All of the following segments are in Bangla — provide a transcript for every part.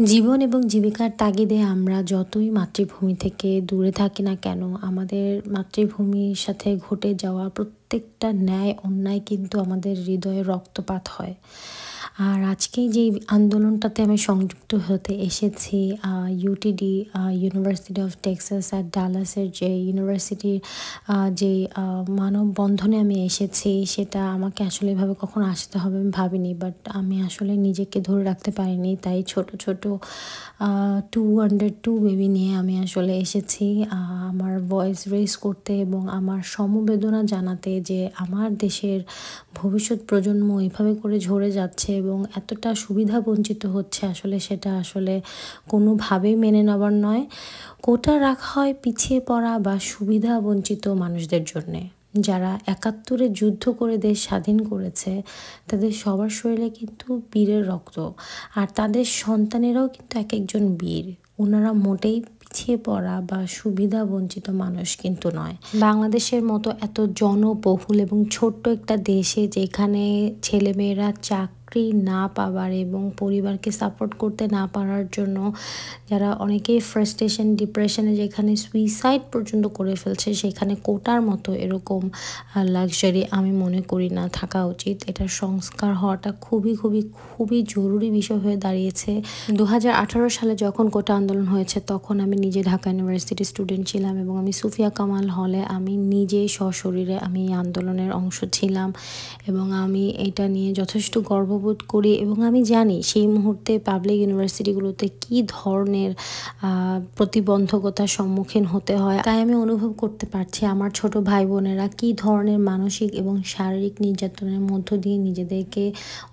জীবন এবং জীবিকার তাগিদে আমরা যতই মাতৃভূমি থেকে দূরে থাকি না কেন, আমাদের মাতৃভূমির সাথে ঘটে যাওয়া প্রত্যেকটা ন্যায় অন্যায় কিন্তু আমাদের হৃদয়ে রক্তপাত হয়। আর আজকে যে আন্দোলনটাতে আমি সংযুক্ত হতে এসেছি, ইউটিডি ইউনিভার্সিটি অফ টেক্সাস অ্যাট ডালাসের যে ইউনিভার্সিটির যে মানববন্ধনে আমি এসেছি, সেটা আমাকে আসলে এভাবে কখনো আসতে হবে আমি ভাবিনি। বাট আমি আসলে নিজেকে ধরে রাখতে পারিনি, তাই ছোট ছোট 202 বেবি নিয়ে আমি আসলে এসেছি আমার ভয়েস রেজ করতে এবং আমার সমবেদনা জানাতে যে আমার দেশের ভবিষ্যৎ প্রজন্ম এভাবে করে ঝরে যাচ্ছে এবং এতটা সুবিধা বঞ্চিত হচ্ছে। আসলে সেটা আসলে কোনোভাবেই মেনে নেওয়ার নয়। কোটা রাখা হয় পিছিয়ে পড়া বা সুবিধা বঞ্চিত মানুষদের জন্যে, যারা ৭১-এ যুদ্ধ করে দেশ স্বাধীন করেছে। তাদের সবার শরীরে কিন্তু বীরের রক্ত, আর তাদের সন্তানেরাও কিন্তু এক একজন বীর। ওনারা মোটেই পিছিয়ে পড়া বা সুবিধা বঞ্চিত মানুষ কিন্তু নয়। বাংলাদেশের মতো এত জনবহুল এবং ছোট্ট একটা দেশে, যেখানে ছেলেমেয়েরা চাকরি না পাওয়ার এবং পরিবারকে সাপোর্ট করতে না পারার জন্য যারা অনেকেই ফ্রাস্ট্রেশন ডিপ্রেশনে যেখানে সুইসাইড পর্যন্ত করে ফেলছে, সেখানে কোটার মতো এরকম লাক্সারি আমি মনে করি না থাকা উচিত। এটার সংস্কার হওয়াটা খুবই খুবই খুবই জরুরি বিষয় হয়ে দাঁড়িয়েছে। 2018 সালে যখন কোটা আন্দোলন হয়েছে, তখন আমি নিজে ঢাকা ইউনিভার্সিটির স্টুডেন্ট ছিলাম এবং আমি সুফিয়া কামাল হলে আমি নিজে সশরীরে আমি এই আন্দোলনের অংশ ছিলাম এবং আমি এটা নিয়ে যথেষ্ট গর্ববোধ করি। এবং আমি জানি সেই মুহূর্তে পাবলিক ইউনিভার্সিটিগুলোতে কী ধরনের প্রতিবন্ধকতার সম্মুখীন হতে হয়। তাই আমি অনুভব করতে পারছি আমার ছোট ভাই বোনেরা কী ধরনের মানসিক এবং শারীরিক নির্যাতনের মধ্য দিয়ে নিজেদেরকে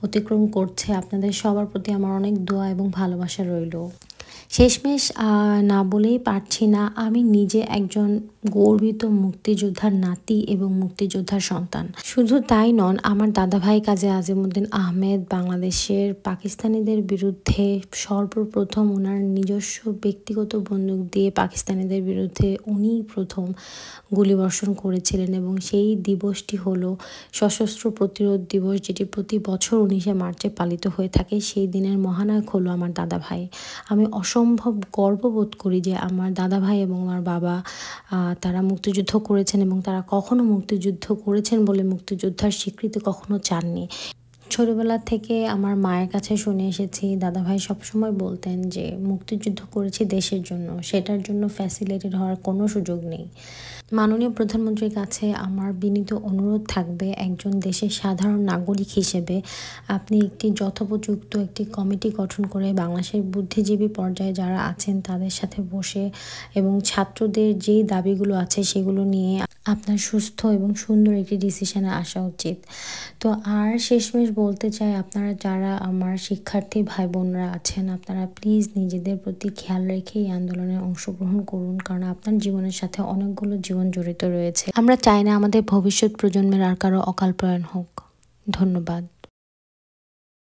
অতিক্রম করছে। আপনাদের সবার প্রতি আমার অনেক দোয়া এবং ভালোবাসা রইল। শেষমেশ না বলেই পারছি না, আমি নিজে একজন গর্বিত মুক্তিযোদ্ধার নাতি এবং মুক্তিযোদ্ধার সন্তান। শুধু তাই নন, আমার দাদাভাই কাজী আজিমউদ্দিন আহমেদ বাংলাদেশের পাকিস্তানিদের বিরুদ্ধে সর্বপ্রথম ওনার নিজস্ব ব্যক্তিগত বন্দুক দিয়ে পাকিস্তানিদের বিরুদ্ধে উনিই প্রথম গুলিবর্ষণ করেছিলেন এবং সেই দিবসটি হলো সশস্ত্র প্রতিরোধ দিবস, যেটি প্রতি বছর 19শে মার্চে পালিত হয়ে থাকে। সেই দিনের মহানায়ক হলো আমার দাদাভাই। আমি অসম্ভব গর্ববোধ করি যে আমার দাদাভাই এবং আমার বাবা তারা মুক্তিযুদ্ধ করেছেন এবং তারা কখনো মুক্তিযুদ্ধ করেছেন বলে মুক্তিযোদ্ধার স্বীকৃতি কখনো চাননি। ছোটবেলা থেকে আমার মায়ের কাছে শুনে এসেছি, দাদাভাই সবসময় বলতেন যে মুক্তিযুদ্ধ করেছি দেশের জন্য, সেটার জন্য ফ্যাসিলিটেড হওয়ার কোনো সুযোগ নেই। মাননীয় প্রধানমন্ত্রীর কাছে আমার বিনীত অনুরোধ থাকবে, একজন দেশের সাধারণ নাগরিক হিসেবে আপনি একটি যথোপযুক্ত একটি কমিটি গঠন করে বাংলাদেশের বুদ্ধিজীবী পর্যায়ে যারা আছেন তাদের সাথে বসে এবং ছাত্রদের যেই দাবিগুলো আছে সেগুলো নিয়ে আপনার সুস্থ এবং সুন্দর একটি ডিসিশনে আসা উচিত। তো আর শেষমেশ বলতে চাই, আপনারা যারা আমার শিক্ষার্থী ভাই বোনরা আছেন, আপনারা প্লিজ নিজেদের প্রতি খেয়াল রেখে এই আন্দোলনে অংশগ্রহণ করুন, কারণ আপনার জীবনের সাথে অনেকগুলো জীবন জড়িত রয়েছে। আমরা চাই না আমাদের ভবিষ্যৎ প্রজন্মের আর কারো অকাল প্রয়াণ হোক। ধন্যবাদ।